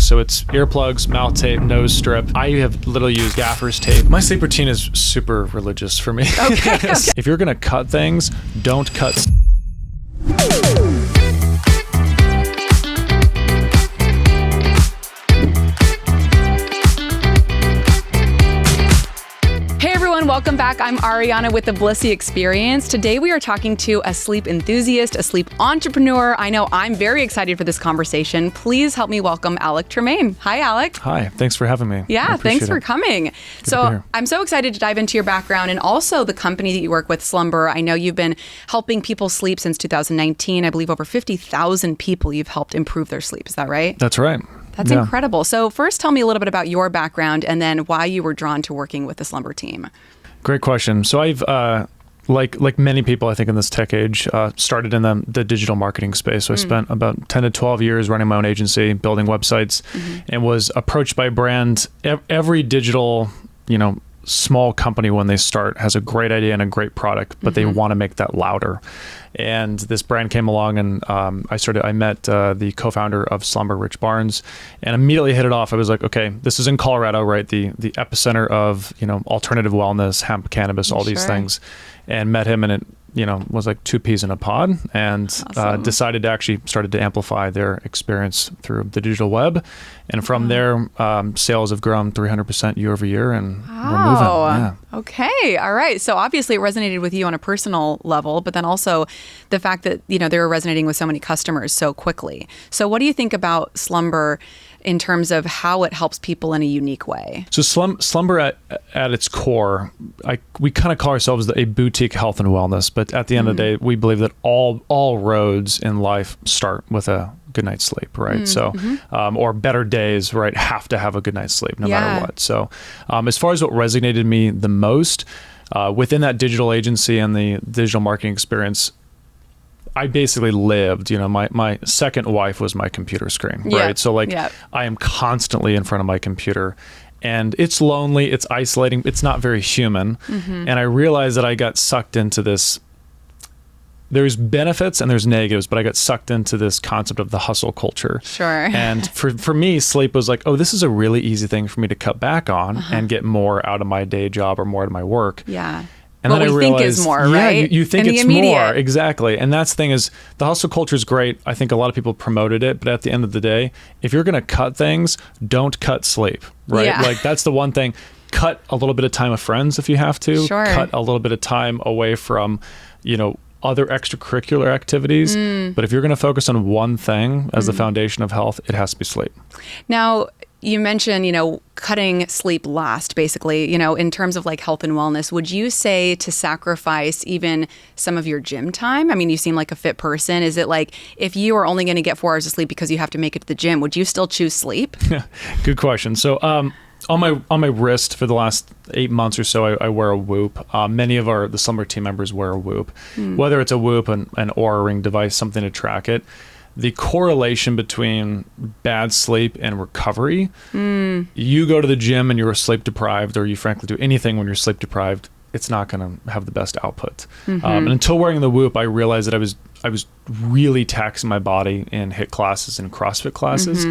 So it's earplugs, mouth tape, nose strip. I have literally used gaffer's tape. My sleep routine is super religious for me. Okay. If you're going to cut things, don't cut. Welcome back. I'm Ariana with the Blissy Experience. Today we are talking to a sleep enthusiast, a sleep entrepreneur. I know I'm very excited for this conversation. Please help me welcome Alec Tremaine. Hi, Alec. Hi. Thanks for having me. Yeah, thanks for coming. So I'm so excited to dive into your background and also the company that you work with, Slumber. I know you've been helping people sleep since 2019. I believe over 50,000 people you've helped improve their sleep. Is that right? That's right. That's incredible. So first, tell me a little bit about your background and then why you were drawn to working with the Slumber team. Great question. So I've, like many people, I think in this tech age, started in the digital marketing space. So I spent about 10 to 12 years running my own agency, building websites, and was approached by a brand. Every digital, small company when they start has a great idea and a great product, but they want to make that louder. And this brand came along, and I met the co-founder of Slumber, Rich Barnes, and immediately hit it off. I was like, okay, this is in Colorado, right? The epicenter of alternative wellness, hemp, cannabis, all these things, and met him, and it was like two peas in a pod, and decided to actually started to amplify their experience through the digital web. And from there, sales have grown 300% year over year, and we're moving. Yeah. Okay. All right. So obviously it resonated with you on a personal level, but then also the fact that, they were resonating with so many customers so quickly. So what do you think about Slumber in terms of how it helps people in a unique way? So Slumber at its core, we kind of call ourselves a boutique health and wellness, but at the end of the day, we believe that all roads in life start with a good night's sleep, right? So, or better days, right, have to have a good night's sleep no matter what. So as far as what resonated me the most within that digital agency and the digital marketing experience, I basically lived, my second wife was my computer screen, right? So I am constantly in front of my computer, and it's lonely, it's isolating, it's not very human. And I realized that I got sucked into this. There's benefits and there's negatives, but I got sucked into this concept of the hustle culture. Sure. And for me, sleep was like, oh, this is a really easy thing for me to cut back on and get more out of my day job or more out of my work. Yeah. And what then I realized, think is more, right? You think it's more, exactly. And that's the thing is, the hustle culture is great. I think a lot of people promoted it, but at the end of the day, if you're going to cut things, don't cut sleep, right? Yeah. Like that's the one thing. Cut a little bit of time with friends if you have to. Sure. Cut a little bit of time away from, other extracurricular activities. But if you're going to focus on one thing as the foundation of health, it has to be sleep. Now, you mentioned, cutting sleep last, basically, in terms of like health and wellness. Would you say to sacrifice even some of your gym time? I mean, you seem like a fit person. Is it like if you are only going to get 4 hours of sleep because you have to make it to the gym, would you still choose sleep? Good question. So on my wrist for the last 8 months or so, I wear a Whoop. Many of the Slumber team members wear a Whoop, whether it's a Whoop, an Oura Ring device, something to track it. The correlation between bad sleep and recovery, you go to the gym and you're sleep deprived, or you frankly do anything when you're sleep deprived, it's not going to have the best output. And until wearing the Whoop, I realized that I was really taxing my body in HIIT classes and CrossFit classes.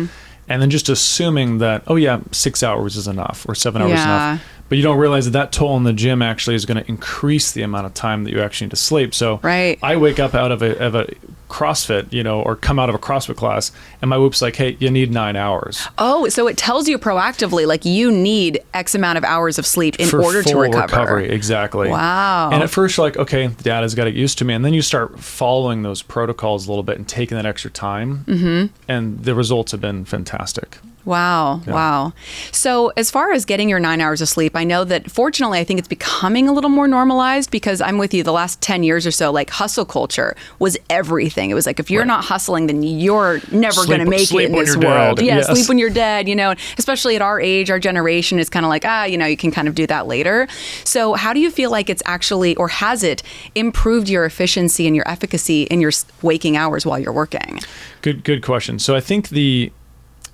And then just assuming that, 6 hours is enough or 7 hours is enough. But you don't realize that toll in the gym actually is going to increase the amount of time that you actually need to sleep. So I wake up out of a CrossFit, or come out of a CrossFit class, and my Whoop's like, hey, you need 9 hours. Oh, so it tells you proactively, like you need X amount of hours of sleep in order to recover. Recovery, exactly. Wow. And at first you're like, okay, the data's got to get used to me. And then you start following those protocols a little bit and taking that extra time. And the results have been fantastic. Wow. Yeah. Wow. So as far as getting your 9 hours of sleep, I know that fortunately, I think it's becoming a little more normalized because I'm with you the last 10 years or so, like hustle culture was everything. It was like, if you're not hustling, then you're never going to make it in this world. Yeah. Sleep when you're dead, especially at our age, our generation is kind of like, you can kind of do that later. So how do you feel like it's actually, or has it improved your efficiency and your efficacy in your waking hours while you're working? Good question. So I think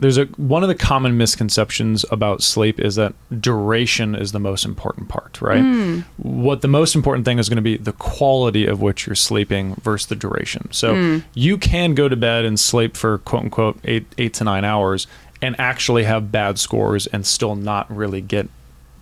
there's one of the common misconceptions about sleep is that duration is the most important part, right? What the most important thing is going to be the quality of which you're sleeping versus the duration. So you can go to bed and sleep for quote unquote 8 to 9 hours and actually have bad scores and still not really get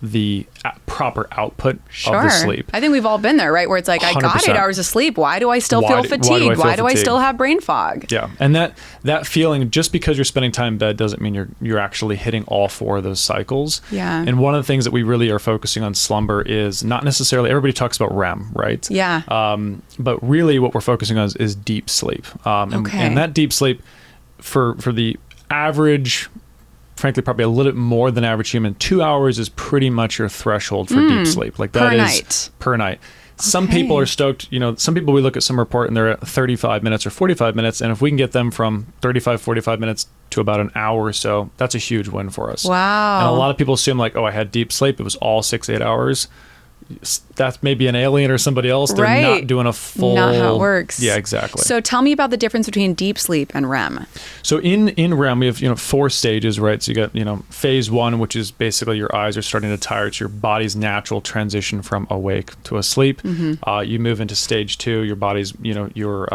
the proper output of the sleep. I think we've all been there, right? Where it's like, 100%. I got 8 hours of sleep. Why do I still feel fatigued? Why do I still have brain fog? Yeah. And that feeling, just because you're spending time in bed doesn't mean you're actually hitting all 4 of those cycles. Yeah. And one of the things that we really are focusing on Slumber is not necessarily, everybody talks about REM, right? Yeah. But really what we're focusing on is deep sleep. And that deep sleep for the average, frankly, probably a little bit more than average human, 2 hours is pretty much your threshold for deep sleep. Like that per night. Some people are stoked, some people, we look at some report and they're at 35 minutes or 45 minutes. And if we can get them from 35, 45 minutes to about an hour or so, that's a huge win for us. Wow. And a lot of people assume like, I had deep sleep. It was all 6-8 hours. That's maybe an alien or somebody else. They're not doing a full... Not how it works. Yeah, exactly. So tell me about the difference between deep sleep and REM. So in REM, we have 4 stages, right? So you got phase 1, which is basically your eyes are starting to tire. It's your body's natural transition from awake to asleep. Mm-hmm. You move into stage 2. Your body's your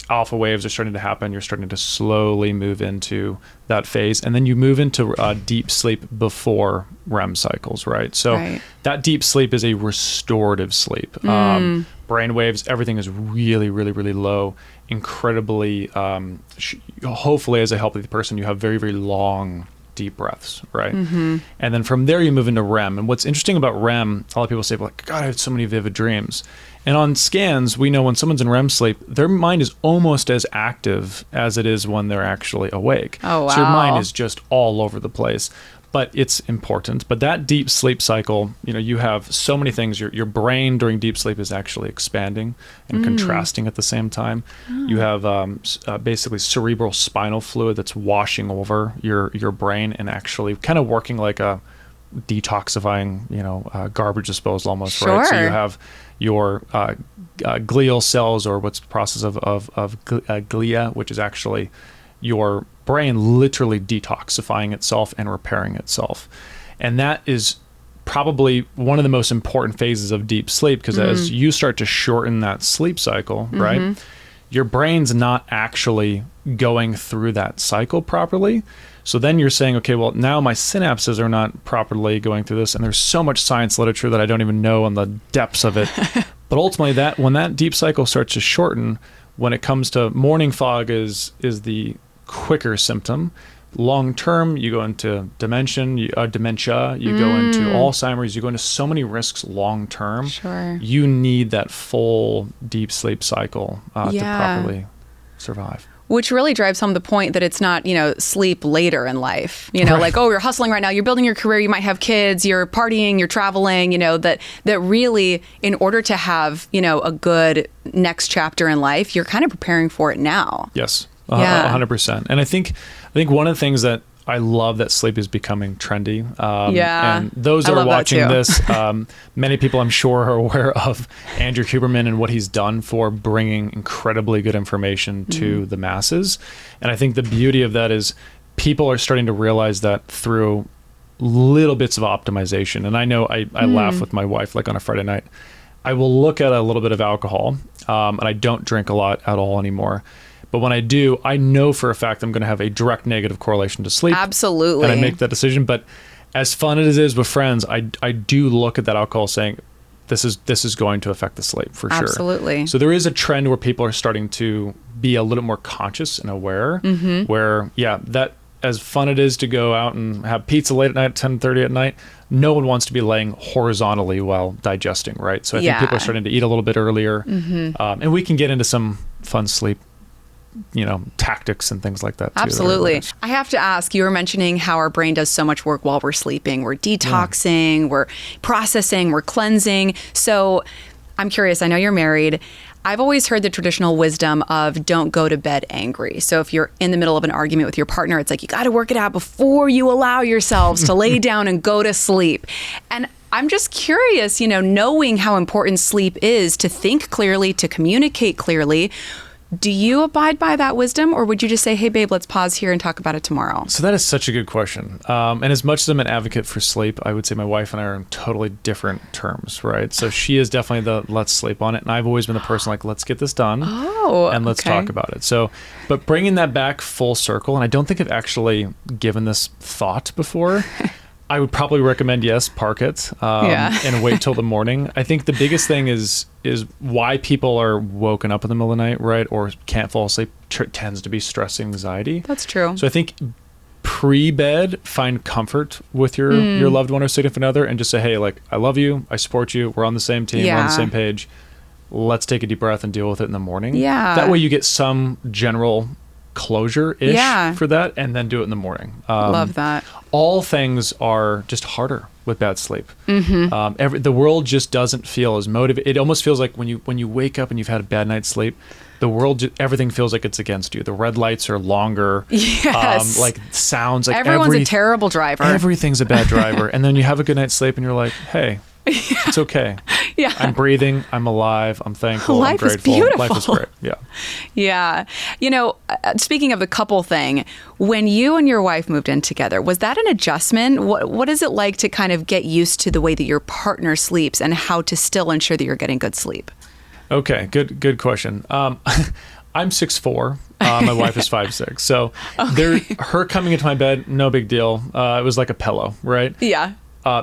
alpha waves are starting to happen. You're starting to slowly move into that phase. And then you move into deep sleep before REM cycles, right? So that deep sleep is a restorative sleep. Brain waves, everything is really, really, really low. Incredibly, hopefully as a healthy person, you have very, very long deep breaths, right? Mm-hmm. And then from there you move into REM. And what's interesting about REM, a lot of people say, like, God, I had so many vivid dreams. And on scans, we know when someone's in REM sleep, their mind is almost as active as it is when they're actually awake. Oh, wow. So your mind is just all over the place. But it's important. But that deep sleep cycle, you have so many things. Your brain during deep sleep is actually expanding and contrasting at the same time. You have basically cerebral spinal fluid that's washing over your brain and actually kind of working like a detoxifying, garbage disposal almost, right? So you have your glial cells, or what's the process of glia, which is actually your brain literally detoxifying itself and repairing itself. And that is probably one of the most important phases of deep sleep, because as you start to shorten that sleep cycle, right, your brain's not actually going through that cycle properly. So then you're saying, okay, well, now my synapses are not properly going through this, and there's so much science literature that I don't even know on the depths of it. But ultimately, when that deep cycle starts to shorten, when it comes to morning fog is the quicker symptom. Long term, you go into dementia, you go into Alzheimer's, you go into so many risks long term. Sure. You need that full deep sleep cycle to properly survive. Which really drives home the point that it's not, sleep later in life. Like, you're hustling right now, you're building your career, you might have kids, you're partying, you're traveling, that really, in order to have, a good next chapter in life, you're kind of preparing for it now. Yes, 100%. And I think one of the things that I love that sleep is becoming trendy. And those that are watching this, many people I'm sure are aware of Andrew Huberman and what he's done for bringing incredibly good information to the masses. And I think the beauty of that is people are starting to realize that through little bits of optimization. And I know I laugh with my wife, like on a Friday night, I will look at a little bit of alcohol, and I don't drink a lot at all anymore. But when I do, I know for a fact I'm going to have a direct negative correlation to sleep. Absolutely. And I make that decision. But as fun as it is with friends, I do look at that alcohol saying, this is going to affect the sleep for sure. Absolutely. So there is a trend where people are starting to be a little more conscious and aware, where, that as fun it is to go out and have pizza late at night, 10:30 at night, no one wants to be laying horizontally while digesting, right? So I think people are starting to eat a little bit earlier. And we can get into some fun sleep tactics and things like that too. Absolutely. I have to ask, you were mentioning how our brain does so much work while we're sleeping. We're detoxing, we're processing, we're cleansing. So I'm curious, I know you're married. I've always heard the traditional wisdom of don't go to bed angry. So if you're in the middle of an argument with your partner, it's like, you got to work it out before you allow yourselves to lay down and go to sleep. And I'm just curious, knowing how important sleep is to think clearly, to communicate clearly, Do you abide by that wisdom, or would you just say, hey, babe, let's pause here and talk about it tomorrow? So that is such a good question. And as much as I'm an advocate for sleep, I would say my wife and I are on totally different terms, right? So she is definitely the let's sleep on it. And I've always been the person like, let's get this done and let's talk about it. So, but bringing that back full circle, and I don't think I've actually given this thought before. I would probably recommend, yes, park it and wait till the morning. I think the biggest thing is why people are woken up in the middle of the night, right? Or can't fall asleep tends to be stress and anxiety. That's true. So I think pre-bed, find comfort with your loved one or significant other and just say, hey, like, I love you. I support you. We're on the same team. We're on the same page. Let's take a deep breath and deal with it in the morning. Yeah. That way you get some general closure-ish for that, and then do it in the morning. Love that. All things are just harder with bad sleep. The world just doesn't feel as motivated. It almost feels like when you wake up and you've had a bad night's sleep, the world, everything feels like it's against you. The red lights are longer. Yes. Like sounds like everyone's a terrible driver. Everything's a bad driver. And then you have a good night's sleep and you're like, hey, it's okay. Yeah. I'm breathing. I'm alive. I'm thankful. Life I'm grateful. is beautiful. Life is great. Yeah. Yeah. You know, speaking of the couple thing, when you and your wife moved in together, was that an adjustment? What is it like to kind of get used to the way that your partner sleeps and how to still ensure that you're getting good sleep? Okay. Good question. I'm 6'4". My wife is 5'6". So her coming into my bed, no big deal. It was like a pillow, right? Yeah.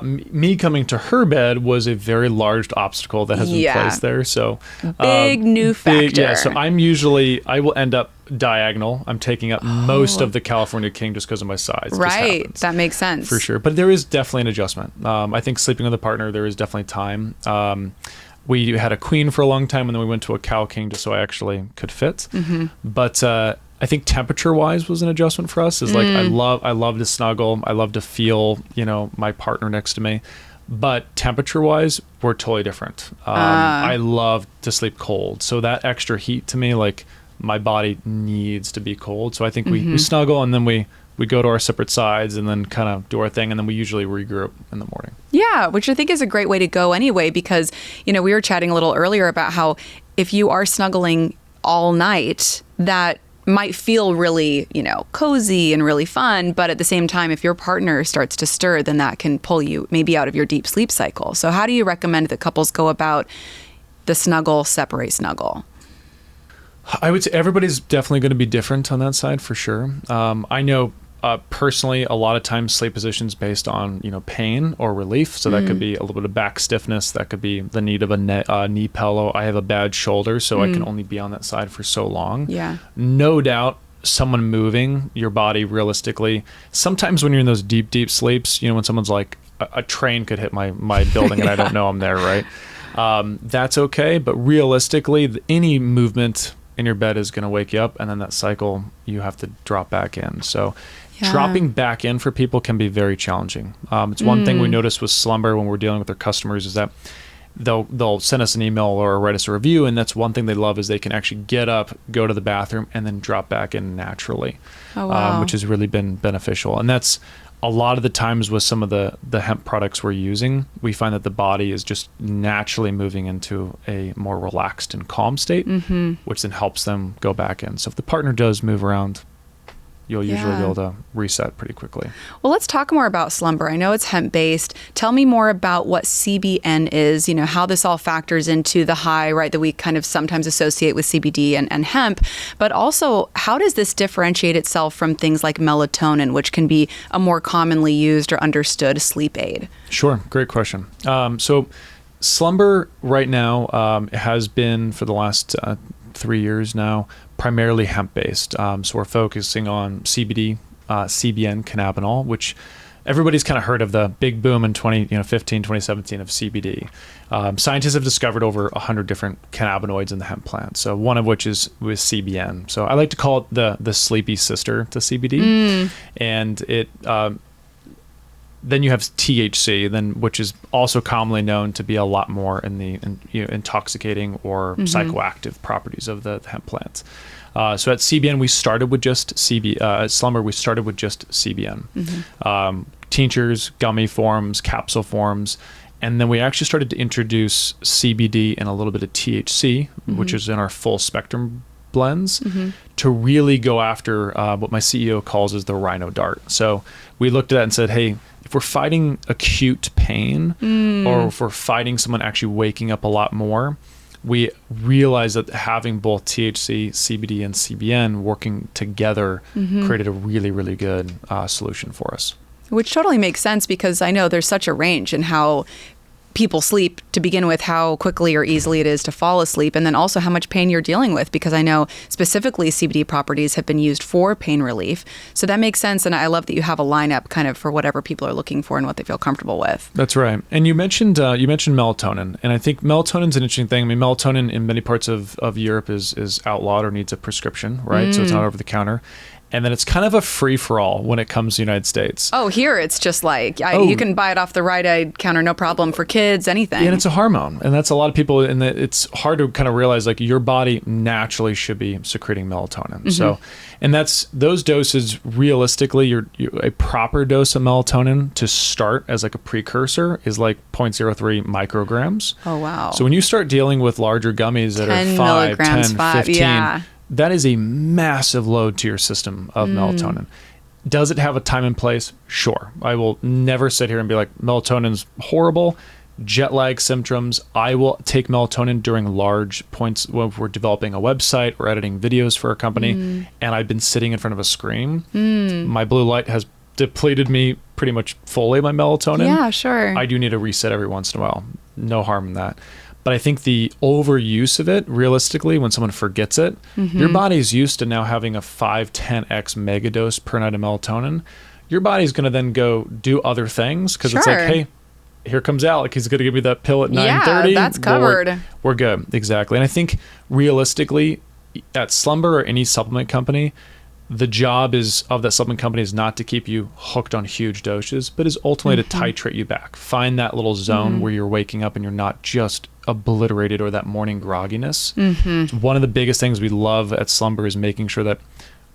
Me coming to her bed was a very large obstacle that has been placed there. So big new factor. So I will end up diagonal. I'm taking up most of the California king just because of my size. Right. That makes sense. For sure. But there is definitely an adjustment. I think sleeping with a partner, there is definitely time. We had a queen for a long time, and then we went to a cow king just so I actually could fit. But I think temperature-wise was an adjustment for us. Is like I love to snuggle. I love to feel my partner next to me. But temperature-wise, we're totally different. I love to sleep cold, so that extra heat to me, like my body needs to be cold. So I think we snuggle, and then we go to our separate sides and then kind of do our thing, and then we usually regroup in the morning. Yeah, which I think is a great way to go anyway, because we were chatting a little earlier about how if you are snuggling all night, that might feel really, cozy and really fun. But at the same time, if your partner starts to stir, then that can pull you maybe out of your deep sleep cycle. So how do you recommend that couples go about the snuggle, separate, snuggle? I would say everybody's definitely going to be different on that side for sure. I know personally, a lot of times sleep positions based on pain or relief. So that could be a little bit of back stiffness. That could be the need of a knee pillow. I have a bad shoulder, so I can only be on that side for so long. Yeah, no doubt. Someone moving your body realistically. Sometimes when you're in those deep sleeps, when someone's like a train could hit my building and I don't know I'm there, right? That's okay. But realistically, any movement in your bed is going to wake you up, and then that cycle you have to drop back in. So dropping back in for people can be very challenging. It's one thing we noticed with Slumber when we're dealing with their customers is that they'll send us an email or write us a review, and that's one thing they love is they can actually get up, go to the bathroom, and then drop back in naturally, which has really been beneficial. And that's a lot of the times with some of the hemp products we're using, we find that the body is just naturally moving into a more relaxed and calm state, which then helps them go back in. So if the partner does move around, you'll usually be able to reset pretty quickly. Well, let's talk more about Slumber. I know it's hemp-based. Tell me more about what CBN is, how this all factors into the high, right, that we kind of sometimes associate with CBD and hemp. But also, how does this differentiate itself from things like melatonin, which can be a more commonly used or understood sleep aid? Sure. Great question. So Slumber right now has been for the last 3 years now, primarily hemp-based. So we're focusing on CBD, CBN, cannabinol, which everybody's kind of heard of the big boom in 2015, 2017 of CBD. Scientists have discovered over 100 different cannabinoids in the hemp plant. So one of which is with CBN. So I like to call it the sleepy sister to CBD. And it then you have THC, which is also commonly known to be a lot more in the intoxicating or psychoactive properties of the hemp plants. So at CBN, we started with just at Slumber, we started with just CBN. Tinctures, gummy forms, capsule forms. And then we actually started to introduce CBD and a little bit of THC, which is in our full spectrum blends to really go after what my CEO calls is the rhino dart. So we looked at that and said, hey, if we're fighting acute pain or if we're fighting someone actually waking up a lot more, we realized that having both THC, CBD, and CBN working together created a really, really good solution for us. Which totally makes sense, because I know there's such a range in how people sleep to begin with, how quickly or easily it is to fall asleep, and then also how much pain you're dealing with, because I know specifically CBD properties have been used for pain relief. So that makes sense, and I love that you have a lineup kind of for whatever people are looking for and what they feel comfortable with. That's right. And you mentioned melatonin, and I think melatonin's an interesting thing. I mean, melatonin in many parts of Europe is outlawed or needs a prescription, right? So it's not over the counter. And then it's kind of a free-for-all when it comes to the United States. Oh, here it's just like, you can buy it off the Rite-Aid counter, no problem, for kids, anything. Yeah, and it's a hormone. And that's a lot of people, and it's hard to kind of realize, like, your body naturally should be secreting melatonin. So, and those doses, realistically, a proper dose of melatonin to start as like a precursor is like 0.03 micrograms. Oh, wow. So when you start dealing with larger gummies that are 5, 10, 15... Yeah. That is a massive load to your system of melatonin. Does it have a time and place? Sure. I will never sit here and be like, melatonin's horrible. Jet lag symptoms. I will take melatonin during large points when we're developing a website or editing videos for a company, and I've been sitting in front of a screen. My blue light has depleted me pretty much fully, my melatonin. Yeah, sure. I do need a reset every once in a while. No harm in that. But I think the overuse of it, realistically, when someone forgets it, your body's used to now having a 5-10x megadose per night of melatonin. Your body's going to then go do other things because it's like, hey, here comes Alec. He's going to give me that pill at 9:30. Yeah, that's covered. We're good. Exactly. And I think realistically, at Slumber or any supplement company, the job of that supplement company is not to keep you hooked on huge doses, but is ultimately to titrate you back. Find that little zone where you're waking up and you're not just obliterated, or that morning grogginess. One of the biggest things we love at Slumber is making sure that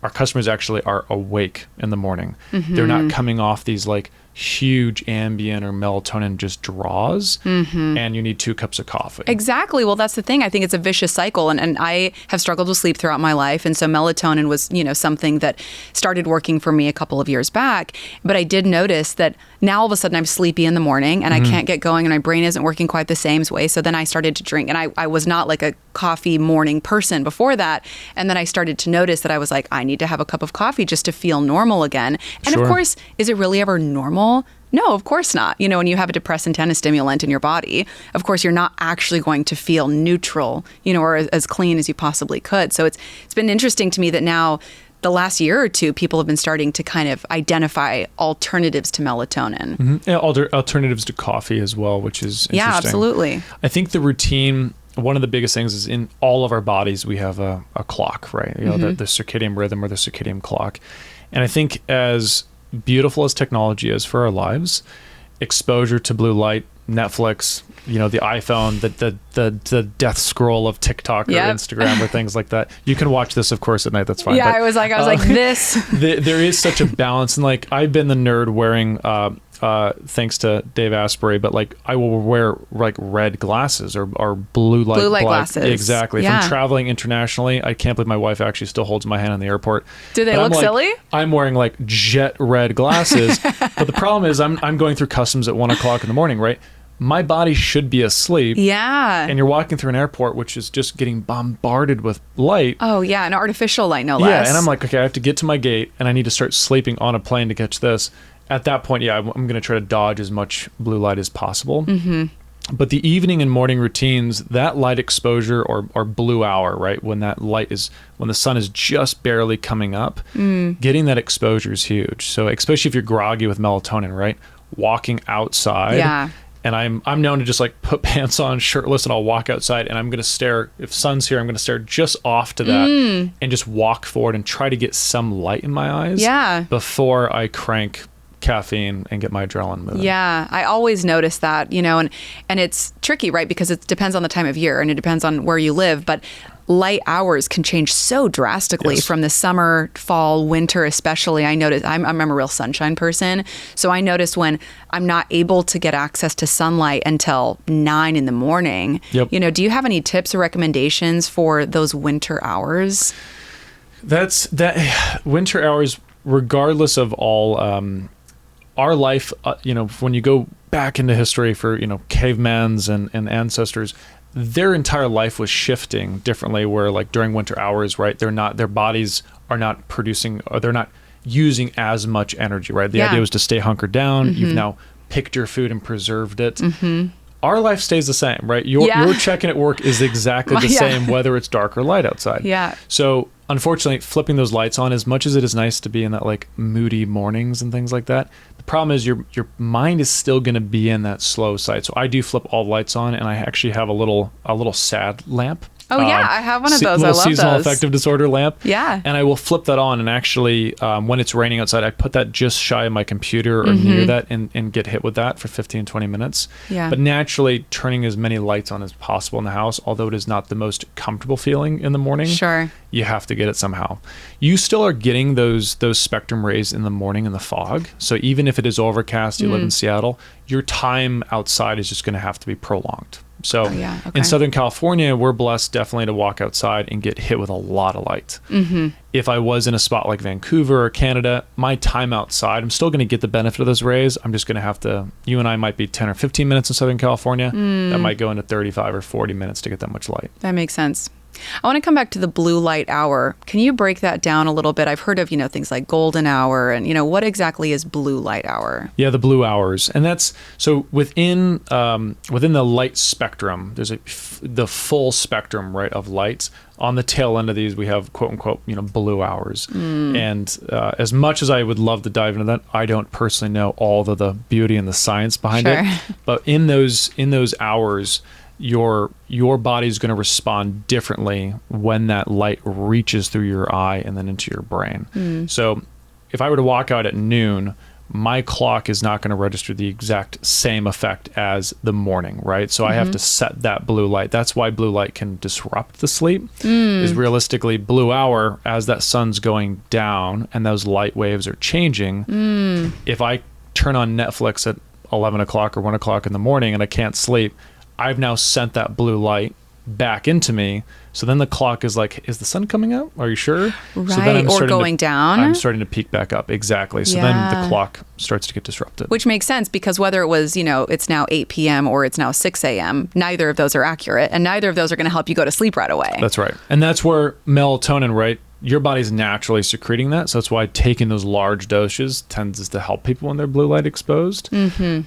our customers actually are awake in the morning. They're not coming off these like huge Ambien or melatonin just draws, and you need 2 cups of coffee. Exactly. Well, that's the thing. I think it's a vicious cycle, and I have struggled with sleep throughout my life, and so melatonin was, something that started working for me a couple of years back. But I did notice that now all of a sudden I'm sleepy in the morning, and I can't get going, and my brain isn't working quite the same way. So then I started to drink, and I was not like a coffee morning person before that. And then I started to notice that I was like, I need to have a cup of coffee just to feel normal again. And of course, is it really ever normal? No, of course not. When you have a depressant and a stimulant in your body, of course, you're not actually going to feel neutral, or as clean as you possibly could. So it's been interesting to me that now the last year or two, people have been starting to kind of identify alternatives to melatonin. Yeah, alternatives to coffee as well, which is interesting. Yeah, absolutely. I think the routine, one of the biggest things is in all of our bodies, we have a clock, right? The circadian rhythm or the circadian clock. And I think as beautiful as technology is for our lives, exposure to blue light, Netflix, the iPhone, the death scroll of TikTok or Instagram or things like that. You can watch this, of course, at night. That's fine. Yeah, but I was like this. There is such a balance, and like I've been the nerd wearing, thanks to Dave Asprey, but like I will wear like red glasses or blue light glasses. Exactly. If I'm traveling internationally, I can't believe my wife actually still holds my hand in the airport. Do they look silly? I'm wearing like jet red glasses, but the problem is I'm going through customs at 1:00 in the morning, right? My body should be asleep. Yeah. And you're walking through an airport, which is just getting bombarded with light. Oh, yeah. An artificial light, no less. Yeah. And I'm like, okay, I have to get to my gate and I need to start sleeping on a plane to catch this. At that point, I'm going to try to dodge as much blue light as possible. But the evening and morning routines, that light exposure or blue hour, right? When the sun is just barely coming up, getting that exposure is huge. So especially if you're groggy with melatonin, right? Walking outside. Yeah. And I'm known to just like put pants on, shirtless, and I'll walk outside and I'm going to stare. If sun's here, I'm going to stare just off to that and just walk forward and try to get some light in my eyes before I crank caffeine and get my adrenaline moving. Yeah, I always notice that, and it's tricky, right? Because it depends on the time of year and it depends on where you live. But light hours can change so drastically from the summer, fall, winter, especially. I notice I'm a real sunshine person. So I notice when I'm not able to get access to sunlight until 9 in the morning. Yep. Do you have any tips or recommendations for those winter hours? That winter hours, regardless of all, our life, when you go back into history for, cavemans and ancestors, their entire life was shifting differently, where like during winter hours, right, their bodies are not producing, or they're not using as much energy, right? The idea was to stay hunkered down. You've now picked your food and preserved it. Our life stays the same, right? Your check-in at work is exactly the same, whether it's dark or light outside. Yeah. So unfortunately, flipping those lights on, as much as it is nice to be in that like moody mornings and things like that, the problem is your mind is still going to be in that slow side. So I do flip all the lights on, and I actually have a little sad lamp. Oh yeah, I have one of those. I love seasonal those. affective disorder lamp. Yeah. And I will flip that on, and actually, when it's raining outside, I put that just shy of my computer or near that and get hit with that for 15, 20 minutes. Yeah. But naturally, turning as many lights on as possible in the house, although it is not the most comfortable feeling in the morning. Sure. You have to get it somehow. You still are getting those spectrum rays in the morning in the fog. So even if it is overcast, you live in Seattle, your time outside is just going to have to be prolonged. So in Southern California, we're blessed definitely to walk outside and get hit with a lot of light. If I was in a spot like Vancouver or Canada, my time outside, I'm still going to get the benefit of those rays. I'm just going to have to, you and I might be 10 or 15 minutes in Southern California. That might go into 35 or 40 minutes to get that much light. That makes sense. I want to come back to the blue light hour. Can you break that down a little bit? I've heard of, things like golden hour and, what exactly is blue light hour? Yeah, the blue hours. And that's, so within the light spectrum, there's the full spectrum, right, of lights. On the tail end of these, we have quote unquote, blue hours. And as much as I would love to dive into that, I don't personally know all of the beauty and the science behind it. But in those hours, your body's going to respond differently when that light reaches through your eye and then into your brain. So if I were to walk out at noon, my clock is not going to register the exact same effect as the morning, right? So I have to set that blue light. That's why blue light can disrupt the sleep. Is realistically blue hour, as that sun's going down and those light waves are changing. If I turn on Netflix at 11 o'clock or 1 o'clock in the morning and I can't sleep, I've now sent that blue light back into me. So then the clock is like, is the sun coming up? Are you sure? Right. So then or going down. I'm starting to peak back up. Exactly. So then the clock starts to get disrupted. Which makes sense, because whether it was, it's now 8 p.m. or it's now 6 a.m., neither of those are accurate, and neither of those are going to help you go to sleep right away. That's right. And that's where melatonin, right? Your body's naturally secreting that. So that's why taking those large doses tends to help people when they're blue light exposed.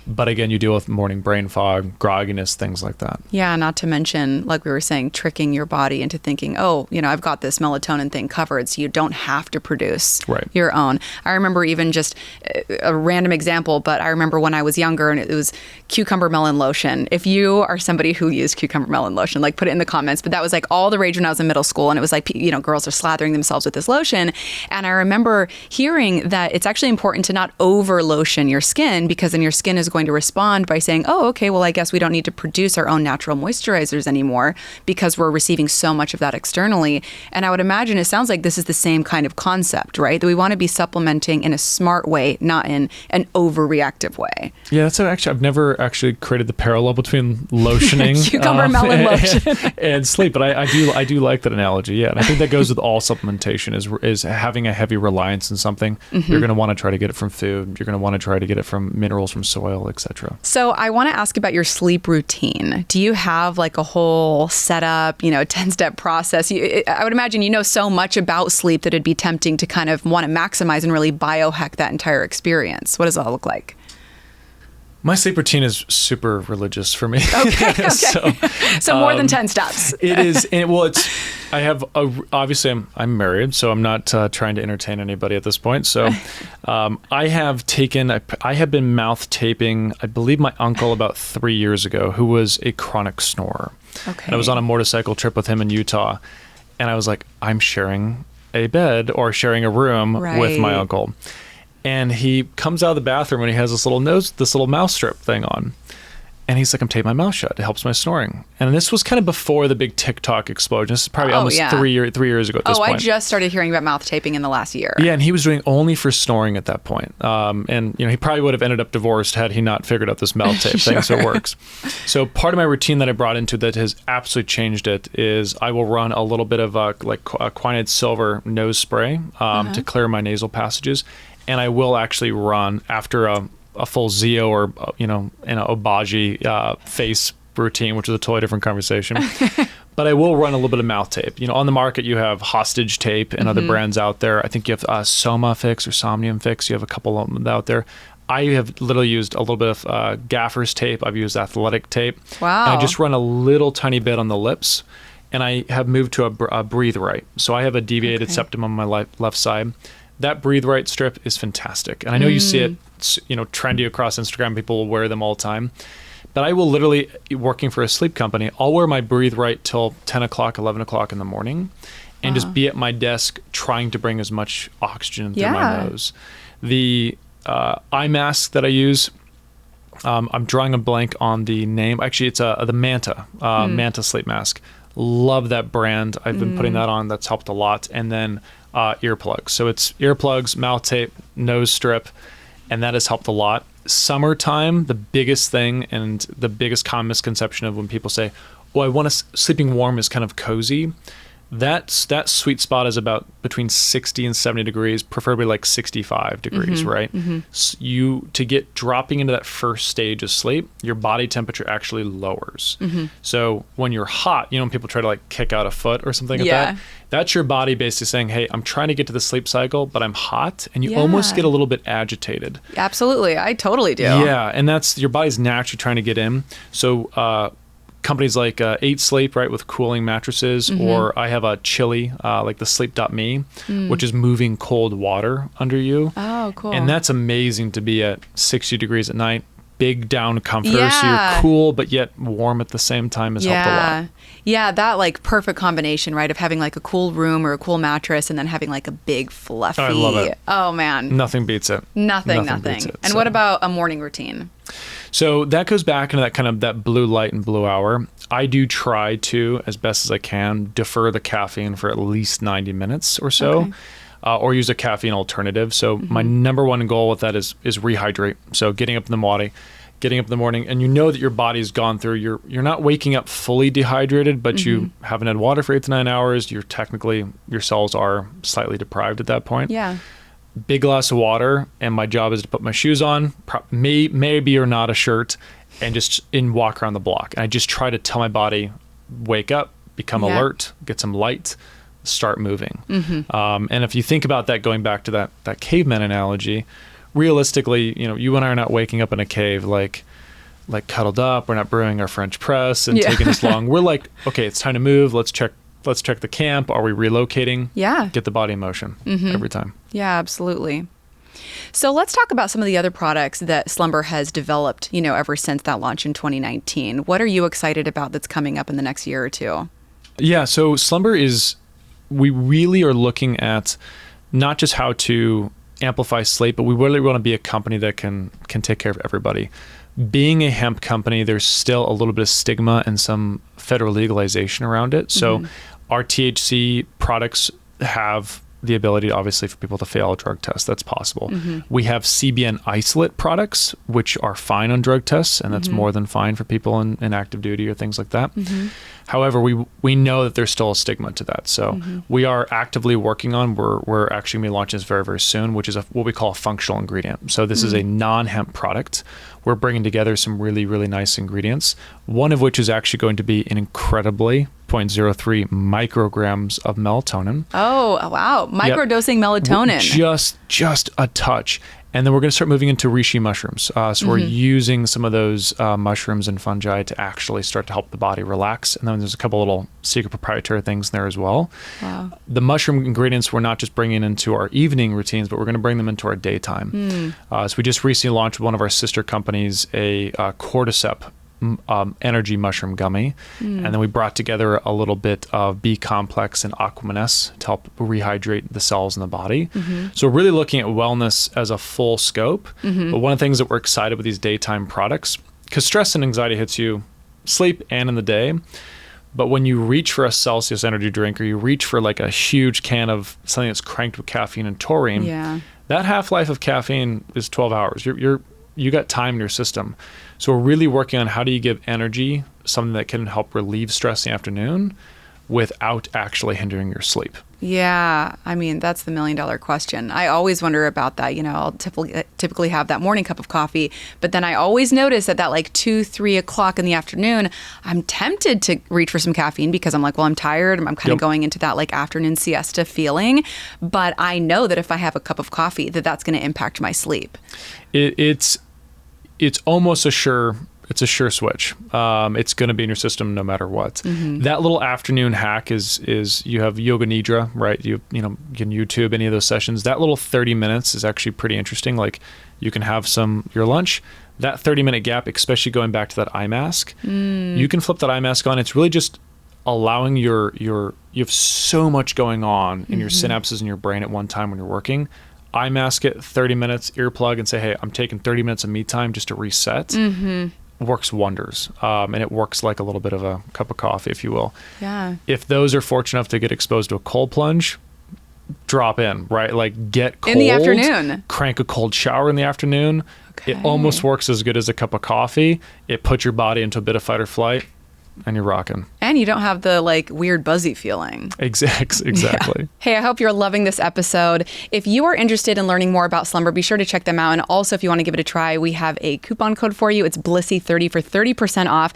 But again, you deal with morning brain fog, grogginess, things like that. Yeah, not to mention, like we were saying, tricking your body into thinking, oh, I've got this melatonin thing covered, so you don't have to produce your own. I remember even just a random example, but I remember when I was younger and it was cucumber melon lotion. If you are somebody who used cucumber melon lotion, like put it in the comments. But that was like all the rage when I was in middle school, and it was like, girls are slathering themselves with this lotion. And I remember hearing that it's actually important to not over lotion your skin, because then your skin is going to respond by saying, oh, okay, well, I guess we don't need to produce our own natural moisturizers anymore because we're receiving so much of that externally. And I would imagine it sounds like this is the same kind of concept, right? That we want to be supplementing in a smart way, not in an overreactive way. Yeah, that's actually, I've never actually created the parallel between lotioning cucumber melon lotion and sleep, but I do like that analogy. Yeah, and I think that goes with all supplementation is having a heavy reliance on something. You're going to want to try to get it from food. You're going to want to try to get it from minerals from soil, etc. So I want to ask about your sleep routine. Do you have like a whole setup, 10-step process? I would imagine you know so much about sleep that it'd be tempting to kind of want to maximize and really biohack that entire experience. What does that look like? My sleep routine is super religious for me. Okay. So more than 10 steps. It is. I have obviously I'm married, so I'm not trying to entertain anybody at this point. So I have been mouth taping, I believe, my uncle about 3 years ago, who was a chronic snorer. Okay. And I was on a motorcycle trip with him in Utah, and I was like, I'm sharing a bed or sharing a room with my uncle. And he comes out of the bathroom and he has this little mouse strip thing on. And he's like, I'm taping my mouth shut. It helps my snoring. And this was kind of before the big TikTok explosion. This is probably almost 3 years ago at this point. I just started hearing about mouth taping in the last year. Yeah, and he was doing only for snoring at that point. And he probably would have ended up divorced had he not figured out this mouth tape thing, so it works. So part of my routine that I brought into that has absolutely changed it is I will run a little bit of a quinine silver nose spray to clear my nasal passages. And I will actually run after a full Zeo or, an Obagi face routine, which is a totally different conversation. But I will run a little bit of mouth tape. On the market, you have Hostage Tape and other brands out there. I think you have Soma Fix or Somnium Fix. You have a couple of them out there. I have literally used a little bit of Gaffer's Tape. I've used Athletic Tape. Wow. And I just run a little tiny bit on the lips. And I have moved to a Breathe Right. So I have a deviated septum on my left side. That Breathe Right strip is fantastic. And I know you see it, trendy across Instagram. People will wear them all the time. But I will literally, working for a sleep company, I'll wear my Breathe Right till 10 o'clock, 11 o'clock in the morning and just be at my desk trying to bring as much oxygen through my nose. The eye mask that I use, I'm drawing a blank on the name. Actually, it's the Manta, Manta sleep mask. Love that brand. I've been putting that on. That's helped a lot. And then earplugs. So it's earplugs, mouth tape, nose strip, and that has helped a lot. Summertime, the biggest thing and the biggest common misconception of when people say, "Oh, I want sleeping warm is kind of cozy." That sweet spot is about between 60 and 70 degrees, preferably like 65 degrees, right? So to get dropping into that first stage of sleep, your body temperature actually lowers. So when you're hot, when people try to like kick out a foot or something like that, that's your body basically saying, hey, I'm trying to get to the sleep cycle, but I'm hot. And you almost get a little bit agitated. Absolutely. I totally do. Yeah. And that's your body's naturally trying to get in. So, companies like 8 Sleep, right, with cooling mattresses, or I have a Chili, like the Sleep.me, which is moving cold water under you. Oh, cool. And that's amazing to be at 60 degrees at night. Big down comforter, so you're cool, but yet warm at the same time has helped a lot. Yeah, that like perfect combination, right, of having like a cool room or a cool mattress and then having like a big fluffy. I love it. Oh, man. Nothing beats it. Nothing. Beats it, and what about a morning routine? So that goes back into that kind of that blue light and blue hour. I do try to, as best as I can, defer the caffeine for at least 90 minutes or so, or use a caffeine alternative. So my number one goal with that is rehydrate. So getting up in the morning, and you know that your body's gone through. You're not waking up fully dehydrated, but you haven't had water for 8 to 9 hours. You're technically, your cells are slightly deprived at that point. Yeah. Big glass of water, and my job is to put my shoes on, maybe or not a shirt, and just walk around the block. And I just try to tell my body, wake up, become alert, get some light, start moving. And if you think about that, going back to that caveman analogy, realistically, you and I are not waking up in a cave like cuddled up. We're not brewing our French press and taking this long. We're like, okay, it's time to move. Let's check the camp. Are we relocating? Yeah. Get the body in motion every time. Yeah, absolutely. So let's talk about some of the other products that Slumber has developed, ever since that launch in 2019. What are you excited about that's coming up in the next year or two? Yeah, so Slumber we really are looking at not just how to amplify sleep, but we really want to be a company that can take care of everybody. Being a hemp company, there's still a little bit of stigma and some federal legalization around it. So our THC products have the ability, obviously, for people to fail a drug test. That's possible. We have CBN isolate products, which are fine on drug tests, and that's more than fine for people in active duty or things like that. However, we know that there's still a stigma to that. So we are actively working on, we're actually going to be launching this very, very soon, which is what we call a functional ingredient. So this is a non-hemp product. We're bringing together some really, really nice ingredients, one of which is actually going to be an incredibly 0.03 micrograms of melatonin. Oh, wow. Microdosing melatonin. Just a touch. And then we're going to start moving into reishi mushrooms. So we're using some of those mushrooms and fungi to actually start to help the body relax. And then there's a couple little secret proprietary things in there as well. Wow. The mushroom ingredients we're not just bringing into our evening routines, but we're going to bring them into our daytime. So we just recently launched one of our sister companies, a cordyceps energy mushroom gummy, and then we brought together a little bit of B complex and aquamaness to help rehydrate the cells in the body. So we're really looking at wellness as a full scope. But one of the things that we're excited with these daytime products because stress and anxiety hits you sleep and in the day. But when you reach for a Celsius energy drink, or you reach for like a huge can of something that's cranked with caffeine and taurine, that half-life of caffeine is 12 hours. You got time in your system. So we're really working on how do you give energy, something that can help relieve stress in the afternoon without actually hindering your sleep. Yeah. I mean, that's the $1 million question. I always wonder about that. You know, I'll typically have that morning cup of coffee, but then I always notice at that like 2-3 o'clock in the afternoon, I'm tempted to reach for some caffeine because I'm like, well, I'm tired. I'm kind of going into that like afternoon siesta feeling. But I know that if I have a cup of coffee, that's going to impact my sleep. It's almost a sure switch. It's going to be in your system no matter what. That little afternoon hack is you have yoga nidra, right? You can YouTube any of those sessions. That little 30 minutes is actually pretty interesting. Like you can have your lunch. That 30-minute gap, especially going back to that eye mask, you can flip that eye mask on. It's really just allowing you have so much going on in your synapses in your brain at one time when you're working. Eye mask it, 30 minutes, earplug, and say, hey, I'm taking 30 minutes of me time just to reset. Works wonders. And it works like a little bit of a cup of coffee, if you will. Yeah. If those are fortunate enough to get exposed to a cold plunge, drop in, right? Like get cold. In the afternoon. Crank a cold shower in the afternoon. Okay. It almost works as good as a cup of coffee. It puts your body into a bit of fight or flight, and you're rocking. And you don't have the like weird buzzy feeling. Exactly. Yeah. Hey, I hope you're loving this episode. If you are interested in learning more about Slumber, be sure to check them out. And also, if you want to give it a try, we have a coupon code for you. It's Blissy30 for 30% off.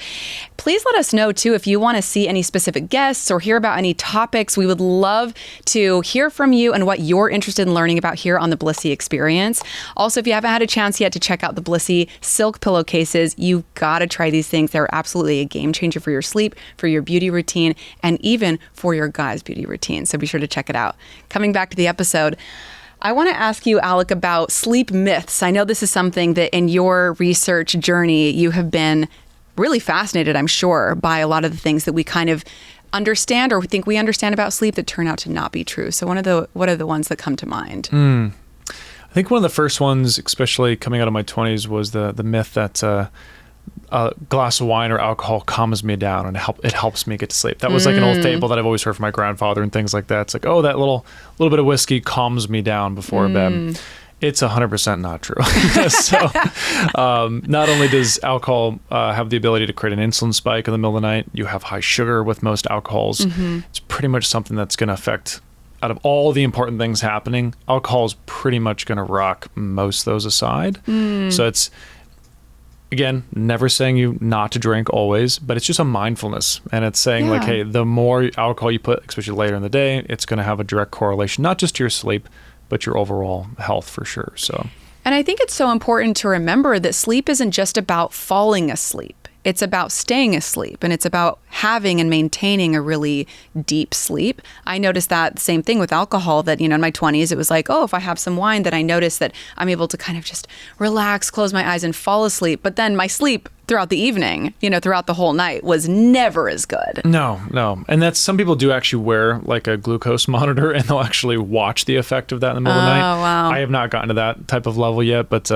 Please let us know, too, if you want to see any specific guests or hear about any topics. We would love to hear from you and what you're interested in learning about here on the Blissy Experience. Also, if you haven't had a chance yet to check out the Blissy silk pillowcases, you've got to try these things. They're absolutely a game changer for your sleep, for your beauty routine, and even for your guys' beauty routine. So be sure to check it out. Coming back to the episode, I want to ask you, Alec, about sleep myths. I know this is something that in your research journey, you have been really fascinated, I'm sure, by a lot of the things that we kind of understand or think we understand about sleep that turn out to not be true. So what are the ones that come to mind? I think one of the first ones, especially coming out of my 20s, was the myth that a glass of wine or alcohol calms me down and it helps me get to sleep. That was like an old fable that I've always heard from my grandfather and things like that. It's like, oh, that little bit of whiskey calms me down before bed. It's 100% not true. So not only does alcohol have the ability to create an insulin spike in the middle of the night, you have high sugar with most alcohols. It's pretty much something that's going to affect, out of all the important things happening, alcohol is pretty much going to rock most of those aside. So it's, again, never saying you not to drink always, but it's just a mindfulness. And it's saying like, hey, the more alcohol you put, especially later in the day, it's going to have a direct correlation, not just to your sleep, but your overall health for sure. So, and I think it's so important to remember that sleep isn't just about falling asleep. It's about staying asleep, and it's about having and maintaining a really deep sleep. I noticed that same thing with alcohol, that, in my 20s, it was like, oh, if I have some wine, that I notice that I'm able to kind of just relax, close my eyes and fall asleep. But then my sleep throughout the evening, throughout the whole night was never as good. No. And that's, some people do actually wear like a glucose monitor and they'll actually watch the effect of that in the middle of the night. Wow. I have not gotten to that type of level yet, but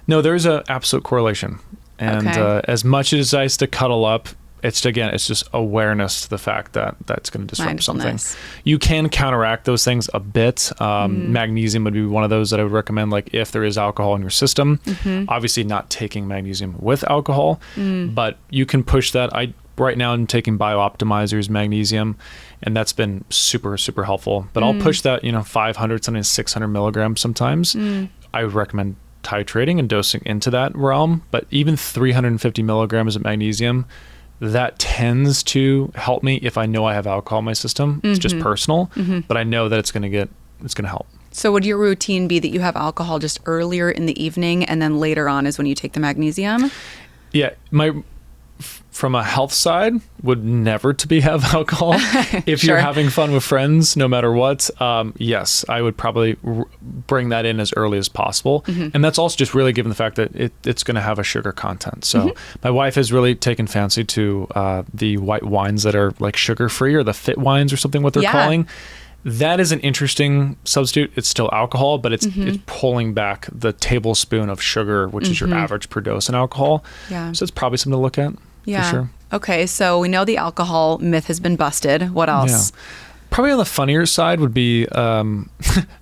no, there's an absolute correlation. And as much as I used to cuddle up, it's just awareness to the fact that that's going to disrupt something. You can counteract those things a bit. Magnesium would be one of those that I would recommend, like if there is alcohol in your system. Obviously not taking magnesium with alcohol, but you can push that. Right now I'm taking BioOptimizer's magnesium, and that's been super, super helpful. But I'll push that, 500, sometimes 600 milligrams sometimes. I would recommend titrating and dosing into that realm, but even 350 milligrams of magnesium, that tends to help me if I know I have alcohol in my system. It's just personal, but I know that it's going to help. So would your routine be that you have alcohol just earlier in the evening and then later on is when you take the magnesium? Yeah, from a health side, would never to have alcohol. If you're having fun with friends, no matter what, yes, I would probably bring that in as early as possible. And that's also just really given the fact that it's going to have a sugar content. So my wife has really taken fancy to the white wines that are like sugar-free, or the fit wines or something, what they're calling. that is an interesting substitute. It's still alcohol, but it's pulling back the tablespoon of sugar, which is your average per dose in alcohol. Yeah. So it's probably something to look at. Yeah. For sure. Okay, so we know the alcohol myth has been busted. What else? Yeah. Probably on the funnier side would be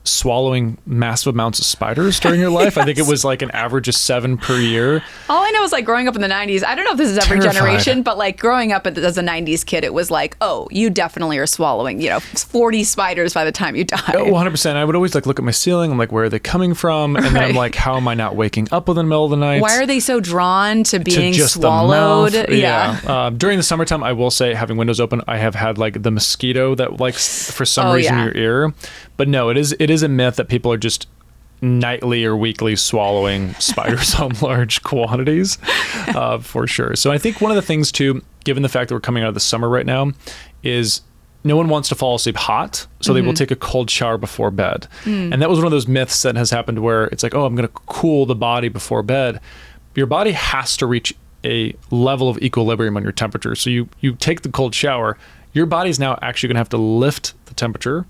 swallowing massive amounts of spiders during your life. Yes. I think it was like an average of 7 per year. All I know is like growing up in the 90s, I don't know if this is every generation, but like growing up as a 90s kid, it was like, oh, you definitely are swallowing, 40 spiders by the time you die. 100%. I would always like look at my ceiling. I'm like, where are they coming from? And then I'm like, how am I not waking up in the middle of the night? Why are they so drawn to being just swallowed? The mouth? Yeah. During the summertime, I will say, having windows open, I have had like the mosquito that like for some reason in your ear. But no, it is a myth that people are just nightly or weekly swallowing spiders on large quantities, for sure. So I think one of the things too, given the fact that we're coming out of the summer right now, is no one wants to fall asleep hot, so they will take a cold shower before bed. And that was one of those myths that has happened where it's like, oh, I'm going to cool the body before bed. Your body has to reach a level of equilibrium on your temperature. So you take the cold shower, your body's now actually going to have to lift the temperature,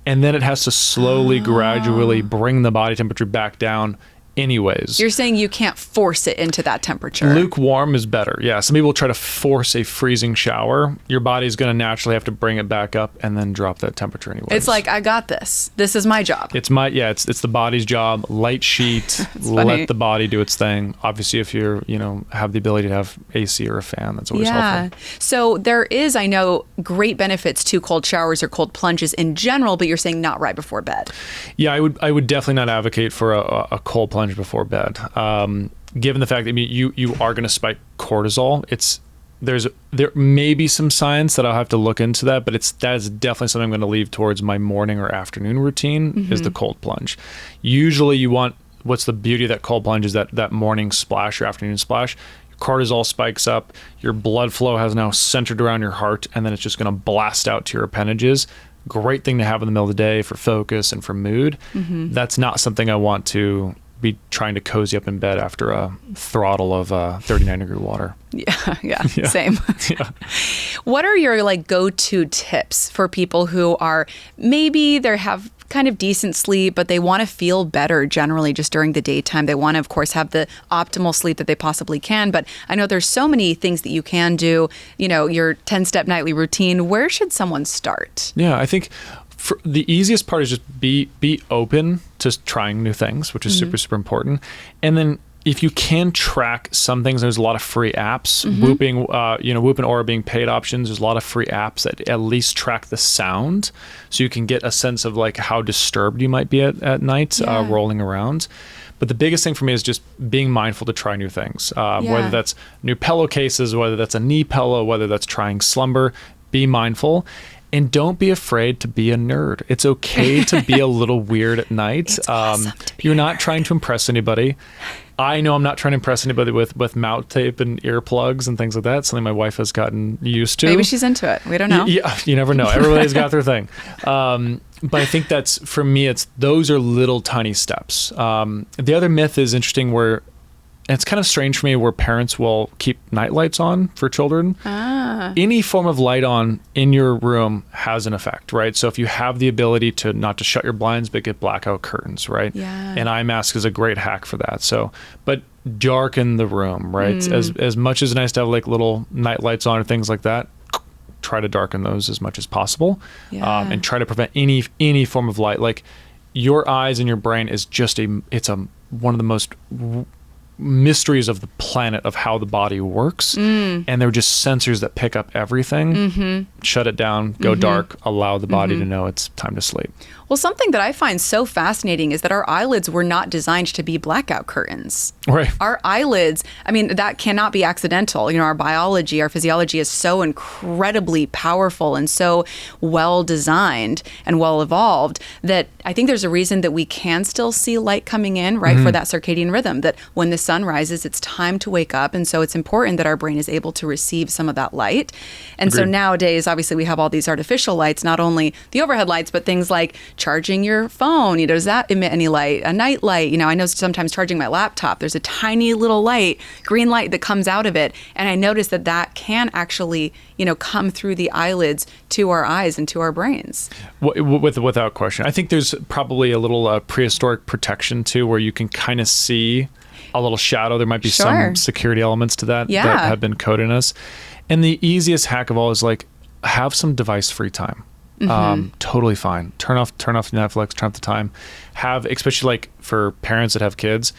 and then it has to slowly, gradually bring the body temperature back down anyways. You're saying you can't force it into that temperature. Lukewarm is better. Yeah. Some people try to force a freezing shower. Your body's going to naturally have to bring it back up and then drop that temperature anyways. It's like, I got this. This is my job. It's the body's job. Light sheet. Let the body do its thing. Obviously, if you're, have the ability to have AC or a fan, that's always helpful. So there is, I know, great benefits to cold showers or cold plunges in general, but you're saying not right before bed. Yeah, I would definitely not advocate for a cold plunge before bed. Given the fact that you are going to spike cortisol, there may be some science that I'll have to look into that, but that is definitely something I'm going to leave towards my morning or afternoon routine is the cold plunge. Usually what's the beauty of that cold plunge is that morning splash or afternoon splash. Cortisol spikes up, your blood flow has now centered around your heart, and then it's just going to blast out to your appendages. Great thing to have in the middle of the day for focus and for mood. That's not something I want to be trying to cozy up in bed after a throttle of 39-degree water. Yeah, same. What are your go-to tips for people who are maybe they have kind of decent sleep, but they want to feel better generally just during the daytime? They want to, of course, have the optimal sleep that they possibly can. But I know there's so many things that you can do, your 10-step nightly routine. Where should someone start? Yeah, I think the easiest part is just be open to trying new things, which is super, super important. And then if you can track some things, there's a lot of free apps. Whoop and Aura being paid options. There's a lot of free apps that at least track the sound, so you can get a sense of how disturbed you might be at night rolling around. But the biggest thing for me is just being mindful to try new things, whether that's new pillowcases, whether that's a knee pillow, whether that's trying Slumber. Be mindful. And don't be afraid to be a nerd. It's okay to be a little weird at night. It's awesome to be you're not trying to impress anybody. I know I'm not trying to impress anybody with mouth tape and earplugs and things like that. Something my wife has gotten used to. Maybe she's into it. We don't know. Yeah, you never know. Everybody's got their thing. But I think for me, those are little tiny steps. The other myth is interesting where it's kind of strange for me where parents will keep night lights on for children. Any form of light on in your room has an effect, right? So if you have the ability to not to shut your blinds, but get blackout curtains, right? Yeah. An eye mask is a great hack for that. So, but darken the room, right? As much as it's nice to have little night lights on or things like that, try to darken those as much as possible. And try to prevent any form of light. Your eyes and your brain is just one of the most mysteries of the planet of how the body works, and they're just sensors that pick up everything. Shut it down, go dark, allow the body to know it's time to sleep. Well, something that I find so fascinating is that our eyelids were not designed to be blackout curtains. Right. Our eyelids, that cannot be accidental. Our biology, our physiology is so incredibly powerful and so well designed and well evolved that I think there's a reason that we can still see light coming in, right, for that circadian rhythm, that when the sun rises, it's time to wake up. And so it's important that our brain is able to receive some of that light. And so nowadays, obviously, we have all these artificial lights, not only the overhead lights, but things like charging your phone. Does that emit any light? A night light. I know sometimes charging my laptop, there's a tiny little light, green light that comes out of it. And I noticed that can actually, come through the eyelids to our eyes and to our brains. Without question. I think there's probably a little prehistoric protection too, where you can kind of see a little shadow. There might be some security elements to that that have been coded in us. And the easiest hack of all is have some device free time. Totally fine. Turn off Netflix, turn off the time. Especially for parents that have kids,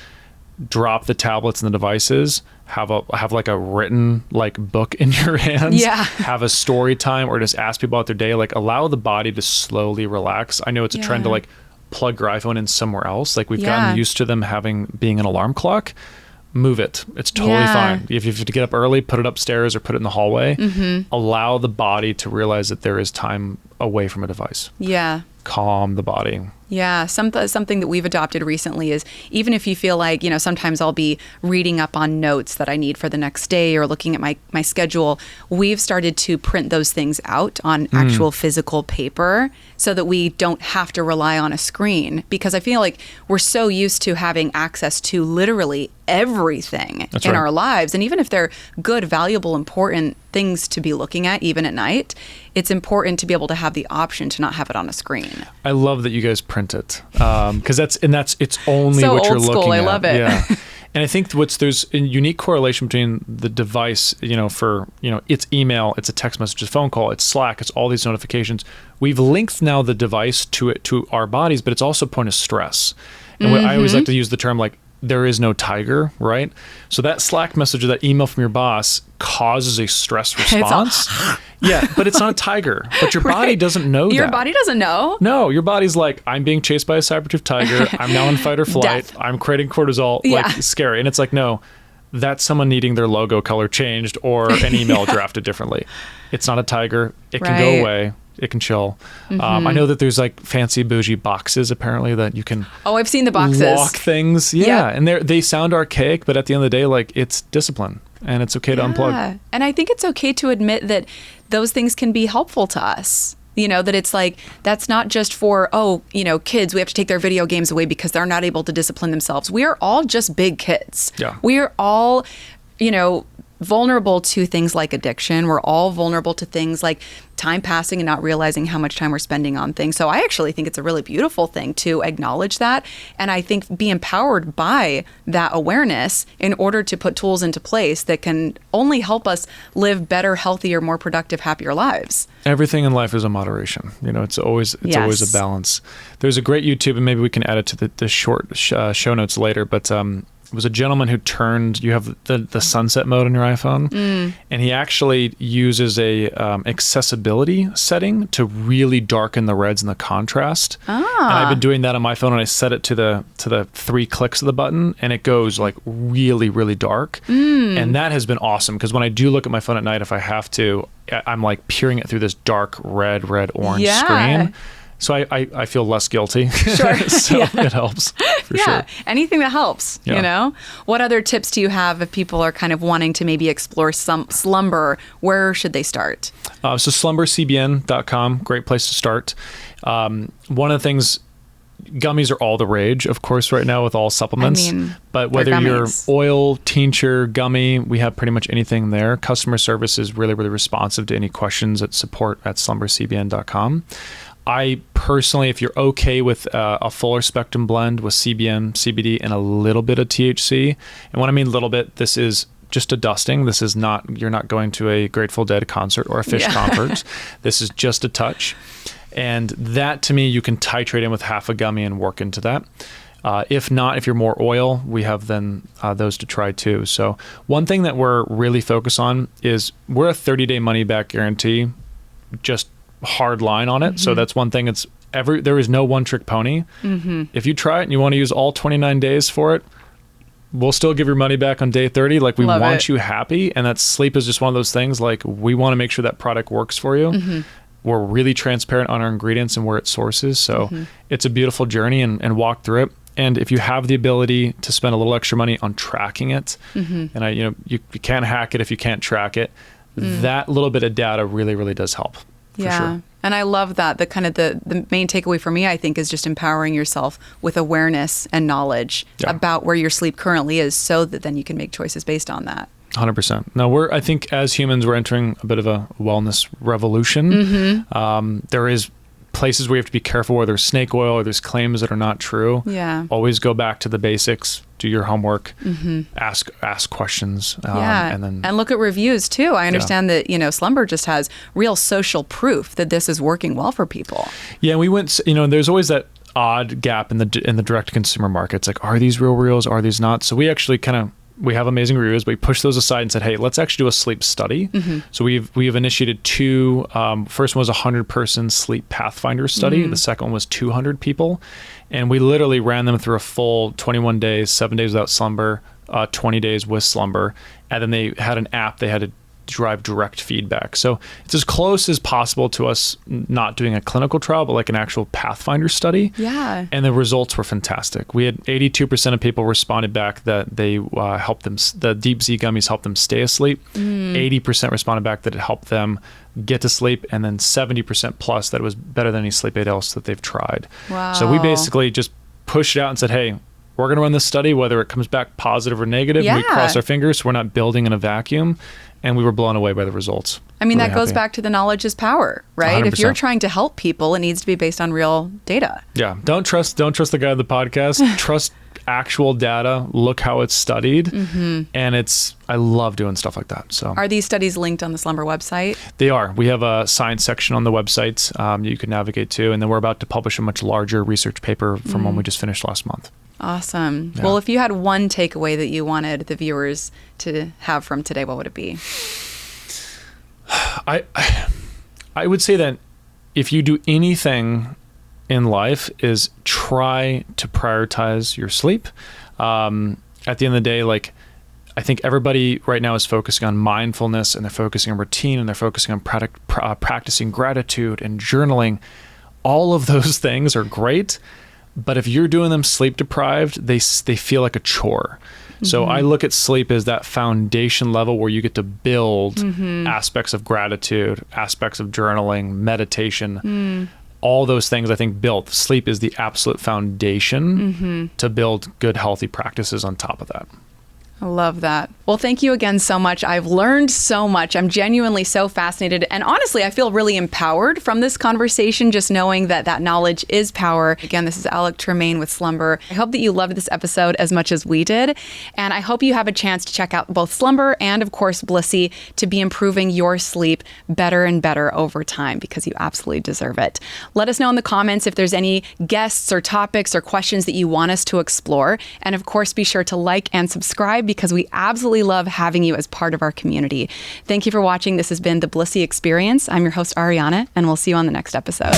drop the tablets and the devices. Have a written book in your hands. Yeah. Have a story time, or just ask people about their day. Allow the body to slowly relax. I know it's a trend to plug your iPhone in somewhere else. We've gotten used to them being an alarm clock. Move it. It's totally fine. If you have to get up early, put it upstairs or put it in the hallway. Allow the body to realize that there is time away from a device. Yeah. Calm the body. Yeah, something that we've adopted recently is, even if you feel like, sometimes I'll be reading up on notes that I need for the next day or looking at my schedule, we've started to print those things out on actual physical paper so that we don't have to rely on a screen. Because I feel like we're so used to having access to literally everything in our lives. And even if they're good, valuable, important things to be looking at, even at night, it's important to be able to have the option to not have it on a screen. I love that you guys print it, because it's only so what you're old school. looking at. I love it. Yeah. And I think there's a unique correlation between the device, for it's email, it's a text message, it's a phone call, it's Slack, it's all these notifications. We've linked now the device to our bodies, but it's also a point of stress. And I always like to use the term there is no tiger, right? So that Slack message or that email from your boss causes a stress response. Yeah, but it's not a tiger. But your body doesn't know that. Your body doesn't know? No, your body's I'm being chased by a saber-toothed tiger. I'm now in fight or flight. Death. I'm creating cortisol. Scary. And it's no, that's someone needing their logo color changed or an email drafted differently. It's not a tiger. It can go away. It can chill. I know that there's fancy bougie boxes apparently that you can. Oh, I've seen the boxes. Lock things. Yeah. And they sound archaic, but at the end of the day, it's discipline and it's okay to unplug. And I think it's okay to admit that those things can be helpful to us. That it's that's not just for, kids, we have to take their video games away because they're not able to discipline themselves. We are all just big kids. Yeah. We are all, vulnerable to things like addiction. We're all vulnerable to things like time passing and not realizing how much time we're spending on things. So I actually think it's a really beautiful thing to acknowledge that. And I think be empowered by that awareness in order to put tools into place that can only help us live better, healthier, more productive, happier lives. Everything in life is a moderation. It's always a balance. There's a great YouTube, and maybe we can add it to the short show notes later, but it was a gentleman who you have the sunset mode on your iPhone, and he actually uses a accessibility setting to really darken the reds and the contrast. And I've been doing that on my phone, and I set it to the 3 clicks of the button, and it goes really, really dark. And that has been awesome, because when I do look at my phone at night, if I have to, I'm peering it through this dark red, orange screen. So I feel less guilty. Sure. So it helps for sure. Anything that helps, What other tips do you have if people are kind of wanting to maybe explore some Slumber? Where should they start? So slumbercbn.com, great place to start. One of the things, gummies are all the rage, of course, right now with all supplements. But whether you're oil, tincture, gummy, we have pretty much anything there. Customer service is really, really responsive to any questions at support@slumbercbn.com. I personally, if you're okay with a fuller spectrum blend with CBN, CBD, and a little bit of THC, and when I mean little bit, this is just a dusting. This is not, you're not going to a Grateful Dead concert or a Fish concert. This is just a touch. And that, to me, you can titrate in with half a gummy and work into that. If not, if you're more oil, we have then those to try too. So one thing that we're really focused on is we're a 30-day money-back guarantee, just hard line on it. So that's one thing. There is no one-trick pony. If you try it and you want to use all 29 days for it, we'll still give your money back on day 30. We want you happy. And that sleep is just one of those things. We want to make sure that product works for you. We're really transparent on our ingredients and where it sources. So it's a beautiful journey and walk through it. And if you have the ability to spend a little extra money on tracking it, and you can't hack it if you can't track it, that little bit of data really, really does help. For sure. And I love that. The main takeaway for me, I think, is just empowering yourself with awareness and knowledge about where your sleep currently is, so that then you can make choices based on that. 100%. Now, I think as humans, we're entering a bit of a wellness revolution. There is places where you have to be careful where there's snake oil or there's claims that are not true. Yeah. Always go back to the basics, do your homework, ask questions. And look at reviews too. I understand that, Slumber just has real social proof that this is working well for people. Yeah. We went, there's always that odd gap in the direct to consumer markets. Like, are these reals? Are these not? So we actually we have amazing reviews, but we pushed those aside and said, hey, let's actually do a sleep study. So we've initiated 2. First one was a 100-person sleep pathfinder study. The second one was 200 people. And we literally ran them through a full 21 days, 7 days without slumber, 20 days with slumber. And then they had an app they had to drive direct feedback. So it's as close as possible to us not doing a clinical trial, but like an actual pathfinder study. Yeah. And the results were fantastic. We had 82% of people responded back that they helped them, the Deep Z gummies helped them stay asleep. 80% responded back that it helped them get to sleep, and then 70% plus that it was better than any sleep aid else that they've tried. Wow. So we basically just pushed it out and said, hey, we're going to run this study, whether it comes back positive or negative. Yeah. And we cross our fingers. So we're not building in a vacuum. And we were blown away by the results. I mean, really that goes back to the knowledge is power, right? 100%. If you're trying to help people, it needs to be based on real data. Yeah. Don't trust the guy on the podcast. Trust actual data. Look how it's studied. And I love doing stuff like that. So are these studies linked on the Slumber website? They are. We have a science section on the website you can navigate to. And then we're about to publish a much larger research paper from one we just finished last month. Awesome. Yeah. Well, if you had one takeaway that you wanted the viewers to have from today, what would it be? I would say that if you do anything in life, is try to prioritize your sleep. At the end of the day, I think everybody right now is focusing on mindfulness, and they're focusing on routine, and they're focusing on practicing gratitude and journaling. All of those things are great. But if you're doing them sleep deprived, they feel like a chore. So I look at sleep as that foundation level where you get to build aspects of gratitude, aspects of journaling, meditation, all those things I think built. Sleep is the absolute foundation to build good, healthy practices on top of that. I love that. Well, thank you again so much. I've learned so much. I'm genuinely so fascinated. And honestly, I feel really empowered from this conversation, just knowing that knowledge is power. Again, this is Alec Tremaine with Slumber. I hope that you loved this episode as much as we did. And I hope you have a chance to check out both Slumber and, of course, Blissy to be improving your sleep better and better over time, because you absolutely deserve it. Let us know in the comments if there's any guests or topics or questions that you want us to explore. And of course, be sure to like and subscribe, because we absolutely love having you as part of our community. Thank you for watching. This has been the Blissy Experience. I'm your host, Ariana, and we'll see you on the next episode.